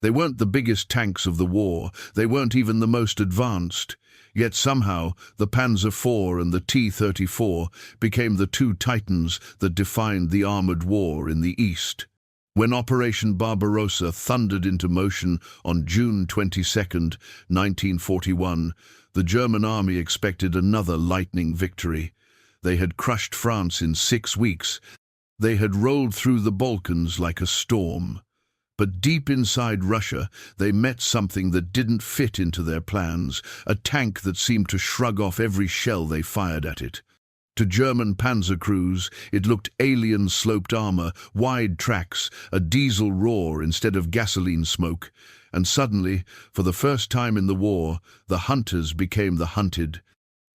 They weren't the biggest tanks of the war, they weren't even the most advanced. Yet somehow, the Panzer IV and the T-34 became the two titans that defined the armored war in the East. When Operation Barbarossa thundered into motion on June 22, 1941, the German army expected another lightning victory. They had crushed France in 6 weeks. They had rolled through the Balkans like a storm. But deep inside Russia, they met something that didn't fit into their plans, a tank that seemed to shrug off every shell they fired at it. To German panzer crews, it looked alien sloped armor, wide tracks, a diesel roar instead of gasoline smoke. And suddenly, for the first time in the war, the hunters became the hunted.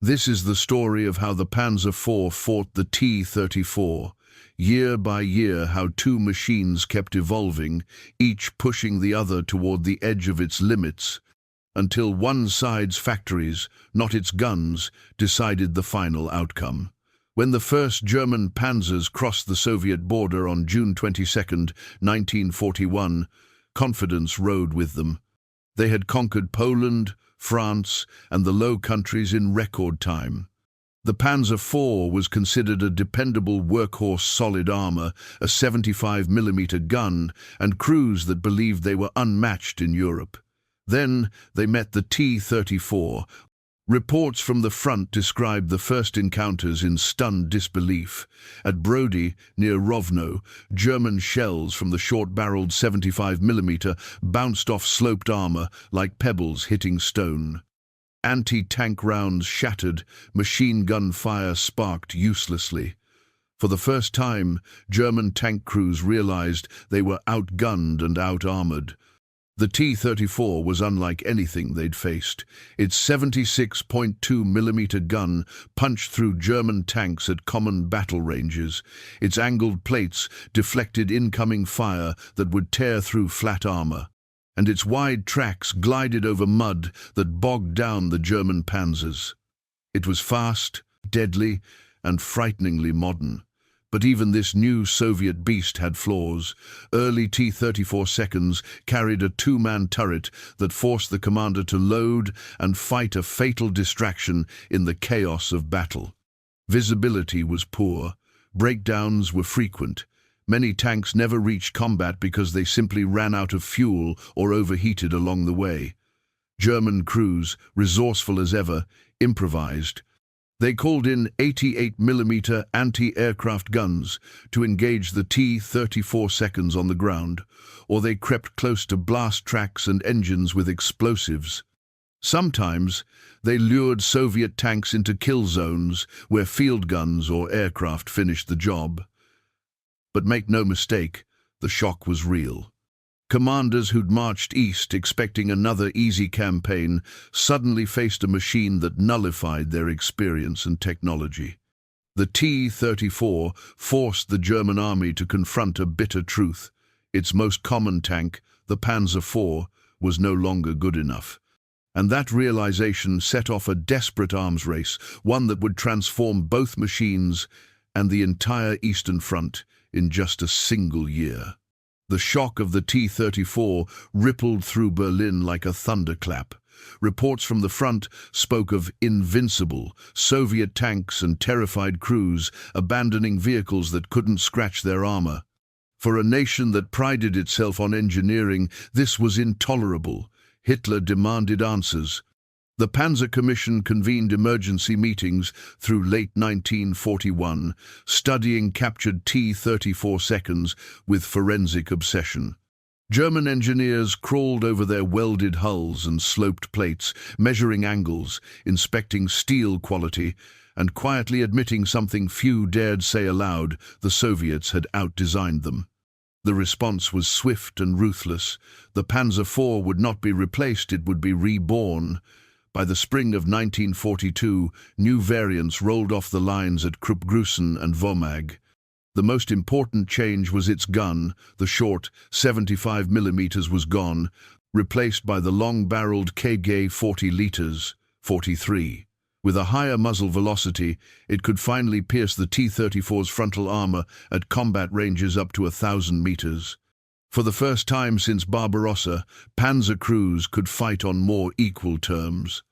This is the story of how the Panzer IV fought the T-34. Year by year, how two machines kept evolving, each pushing the other toward the edge of its limits, until one side's factories, not its guns, decided the final outcome. When the first German panzers crossed the Soviet border on June 22, 1941, confidence rode with them. They had conquered Poland, France, and the Low Countries in record time. The Panzer IV was considered a dependable workhorse solid armor, a 75mm gun, and crews that believed they were unmatched in Europe. Then they met the T-34. Reports from the front described the first encounters in stunned disbelief. At Brody, near Rovno, German shells from the short-barreled 75mm bounced off sloped armor like pebbles hitting stone. Anti-tank rounds shattered, machine gun fire sparked uselessly. For the first time, German tank crews realized they were outgunned and out-armored. The T-34 was unlike anything they'd faced. Its 76.2mm gun punched through German tanks at common battle ranges. Its angled plates deflected incoming fire that would tear through flat armor. And its wide tracks glided over mud that bogged down the German panzers. It was fast, deadly, and frighteningly modern. But even this new Soviet beast had flaws. Early T-34 seconds carried a two-man turret that forced the commander to load and fight a fatal distraction in the chaos of battle. Visibility was poor. Breakdowns were frequent. Many tanks never reached combat because they simply ran out of fuel or overheated along the way. German crews, resourceful as ever, improvised. They called in 88mm anti-aircraft guns to engage the T-34 seconds on the ground, or they crept close to blast tracks and engines with explosives. Sometimes they lured Soviet tanks into kill zones where field guns or aircraft finished the job. But make no mistake, the shock was real. Commanders who'd marched east expecting another easy campaign suddenly faced a machine that nullified their experience and technology. The T-34 forced the German army to confront a bitter truth. Its most common tank, the Panzer IV, was no longer good enough. And that realization set off a desperate arms race, one that would transform both machines and the entire Eastern Front in just a single year. The shock of the T-34 rippled through Berlin like a thunderclap. Reports from the front spoke of invincible Soviet tanks and terrified crews abandoning vehicles that couldn't scratch their armor. For a nation that prided itself on engineering, this was intolerable. Hitler demanded answers. The Panzer Commission convened emergency meetings through late 1941, studying captured T-34 seconds with forensic obsession. German engineers crawled over their welded hulls and sloped plates, measuring angles, inspecting steel quality, and quietly admitting something few dared say aloud: the Soviets had outdesigned them. The response was swift and ruthless. The Panzer IV would not be replaced, it would be reborn. By the spring of 1942, new variants rolled off the lines at Kruppgrusen and Vomag. The most important change was its gun. The short 75mm was gone, replaced by the long-barreled KG 40 liters, 43. With a higher muzzle velocity, it could finally pierce the T-34's frontal armor at combat ranges up to 1,000 meters. For the first time since Barbarossa, panzer crews could fight on more equal terms.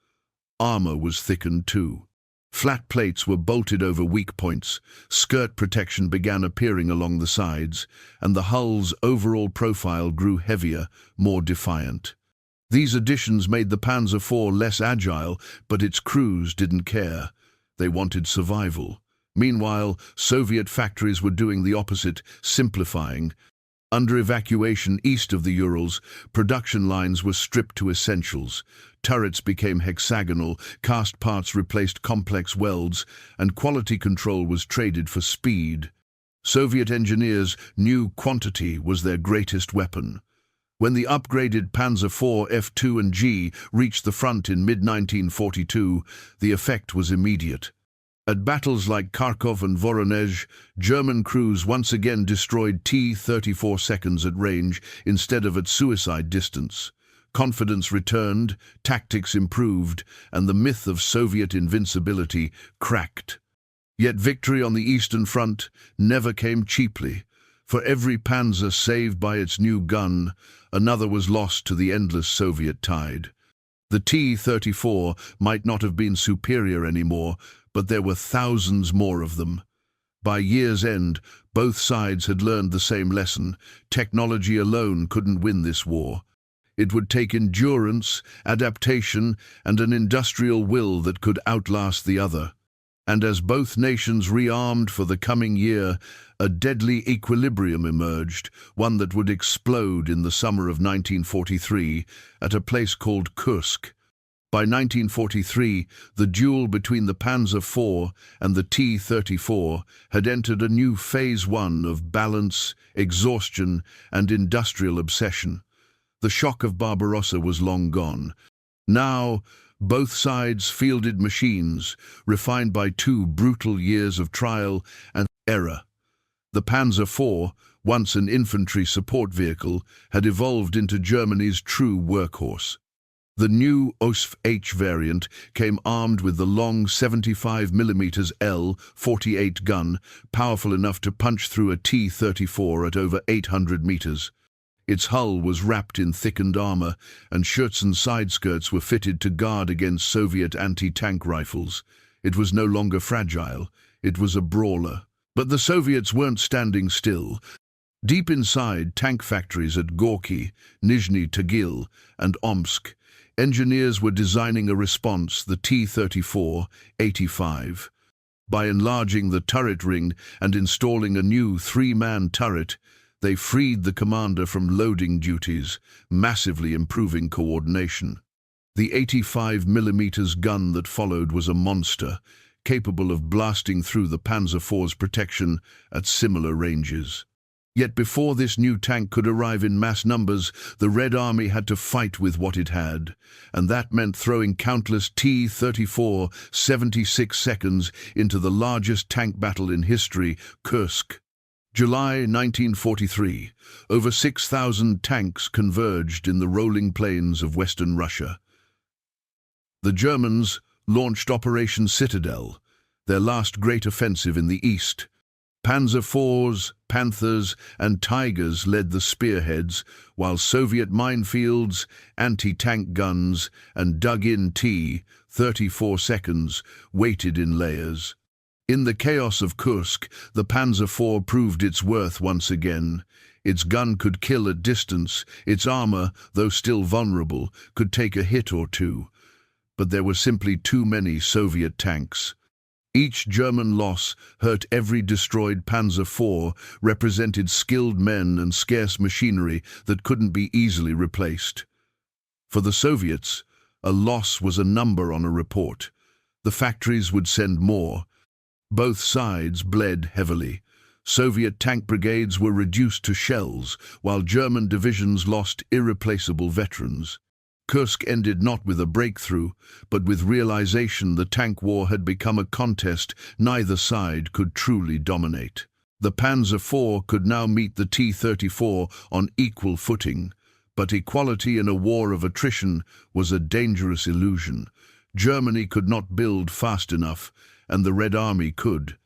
Armor was thickened too. Flat plates were bolted over weak points, skirt protection began appearing along the sides, and the hull's overall profile grew heavier, more defiant. These additions made the Panzer IV less agile, but its crews didn't care. They wanted survival. Meanwhile, Soviet factories were doing the opposite, simplifying. Under evacuation east of the Urals, production lines were stripped to essentials. Turrets became hexagonal, cast parts replaced complex welds, and quality control was traded for speed. Soviet engineers knew quantity was their greatest weapon. When the upgraded Panzer IV F2 and G reached the front in mid-1942, the effect was immediate. At battles like Kharkov and Voronezh, German crews once again destroyed T-34 seconds at range instead of at suicide distance. Confidence returned, tactics improved, and the myth of Soviet invincibility cracked. Yet victory on the Eastern Front never came cheaply. For every panzer saved by its new gun, another was lost to the endless Soviet tide. The T-34 might not have been superior anymore, but there were thousands more of them. By year's end, both sides had learned the same lesson. Technology alone couldn't win this war. It would take endurance, adaptation, and an industrial will that could outlast the other. And as both nations rearmed for the coming year, a deadly equilibrium emerged, one that would explode in the summer of 1943 at a place called Kursk. By 1943, the duel between the Panzer IV and the T-34 had entered a new phase one of balance, exhaustion, and industrial obsession. The shock of Barbarossa was long gone. Now, both sides fielded machines, refined by 2 brutal years of trial and error. The Panzer IV, once an infantry support vehicle, had evolved into Germany's true workhorse. The new Ausf H variant came armed with the long 75mm L-48 gun, powerful enough to punch through a T-34 at over 800 meters. Its hull was wrapped in thickened armor, and Schutzen side skirts were fitted to guard against Soviet anti-tank rifles. It was no longer fragile, it was a brawler. But the Soviets weren't standing still. Deep inside tank factories at Gorky, Nizhny Tagil, and Omsk, engineers were designing a response, the T-34-85. By enlarging the turret ring and installing a new 3-man turret, they freed the commander from loading duties, massively improving coordination. The 85mm gun that followed was a monster, capable of blasting through the Panzer IV's protection at similar ranges. Yet before this new tank could arrive in mass numbers, the Red Army had to fight with what it had, and that meant throwing countless T-34 76 seconds into the largest tank battle in history, Kursk. July 1943, over 6,000 tanks converged in the rolling plains of Western Russia. The Germans launched Operation Citadel, their last great offensive in the east. Panzer IVs, Panthers, and Tigers led the spearheads, while Soviet minefields, anti-tank guns, and dug-in T-34 seconds waited in layers. In the chaos of Kursk, the Panzer IV proved its worth once again. Its gun could kill at distance, its armor, though still vulnerable, could take a hit or two. But there were simply too many Soviet tanks. Each German loss hurt every destroyed Panzer IV, represented skilled men and scarce machinery that couldn't be easily replaced. For the Soviets, a loss was a number on a report. The factories would send more. Both sides bled heavily. Soviet tank brigades were reduced to shells, while German divisions lost irreplaceable veterans. Kursk ended not with a breakthrough, but with realization the tank war had become a contest neither side could truly dominate. The Panzer IV could now meet the T-34 on equal footing, but equality in a war of attrition was a dangerous illusion. Germany could not build fast enough, and the Red Army could.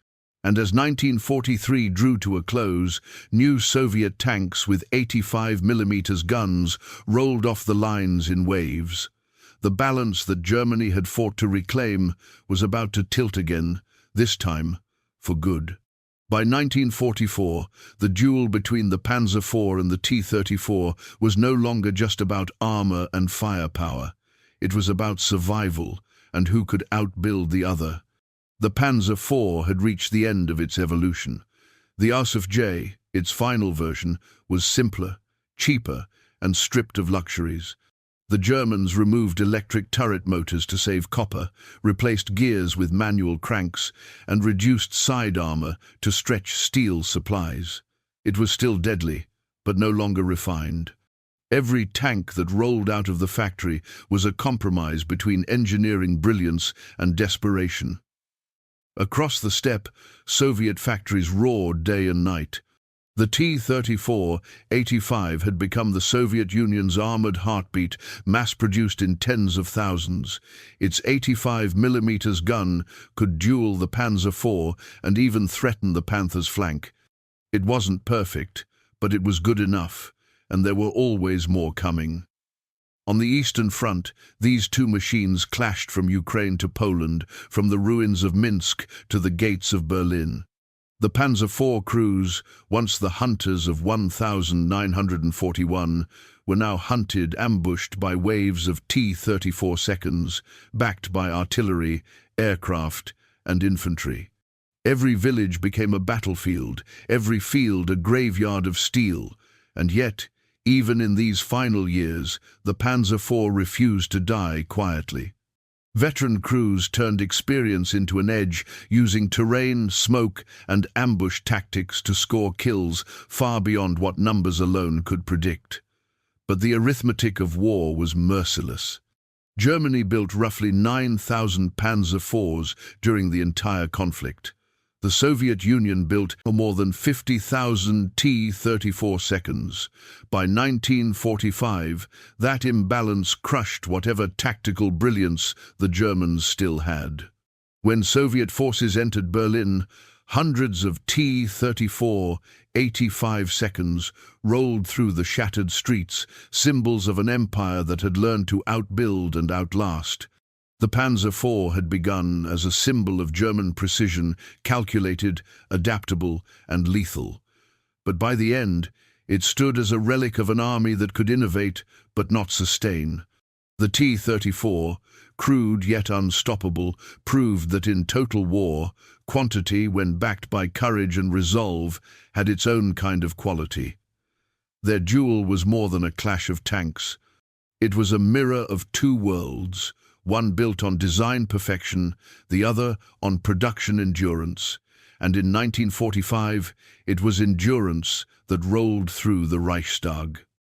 And as 1943 drew to a close, new Soviet tanks with 85mm guns rolled off the lines in waves. The balance that Germany had fought to reclaim was about to tilt again, this time for good. By 1944, the duel between the Panzer IV and the T-34 was no longer just about armor and firepower. It was about survival and who could outbuild the other. The Panzer IV had reached the end of its evolution. The Ausf J, its final version, was simpler, cheaper, and stripped of luxuries. The Germans removed electric turret motors to save copper, replaced gears with manual cranks, and reduced side armor to stretch steel supplies. It was still deadly, but no longer refined. Every tank that rolled out of the factory was a compromise between engineering brilliance and desperation. Across the steppe, Soviet factories roared day and night. The T-34-85 had become the Soviet Union's armored heartbeat, mass-produced in tens of thousands. Its 85mm gun could duel the Panzer IV and even threaten the Panther's flank. It wasn't perfect, but it was good enough, and there were always more coming. On the Eastern Front, these two machines clashed from Ukraine to Poland, from the ruins of Minsk to the gates of Berlin. The Panzer IV crews, once the hunters of 1941, were now hunted, ambushed by waves of T-34 seconds, backed by artillery, aircraft, and infantry. Every village became a battlefield, every field a graveyard of steel, and yet, even in these final years, the Panzer IV refused to die quietly. Veteran crews turned experience into an edge, using terrain, smoke, and ambush tactics to score kills far beyond what numbers alone could predict. But the arithmetic of war was merciless. Germany built roughly 9,000 Panzer IVs during the entire conflict. The Soviet Union built more than 50,000 T-34 seconds. By 1945, that imbalance crushed whatever tactical brilliance the Germans still had. When Soviet forces entered Berlin, hundreds of T-34 85 seconds rolled through the shattered streets, symbols of an empire that had learned to outbuild and outlast. The Panzer IV had begun as a symbol of German precision, calculated, adaptable, and lethal. But by the end, it stood as a relic of an army that could innovate but not sustain. The T-34, crude yet unstoppable, proved that in total war, quantity, when backed by courage and resolve, had its own kind of quality. Their duel was more than a clash of tanks. It was a mirror of two worlds, one built on design perfection, the other on production endurance. And in 1945, it was endurance that rolled through the Reichstag.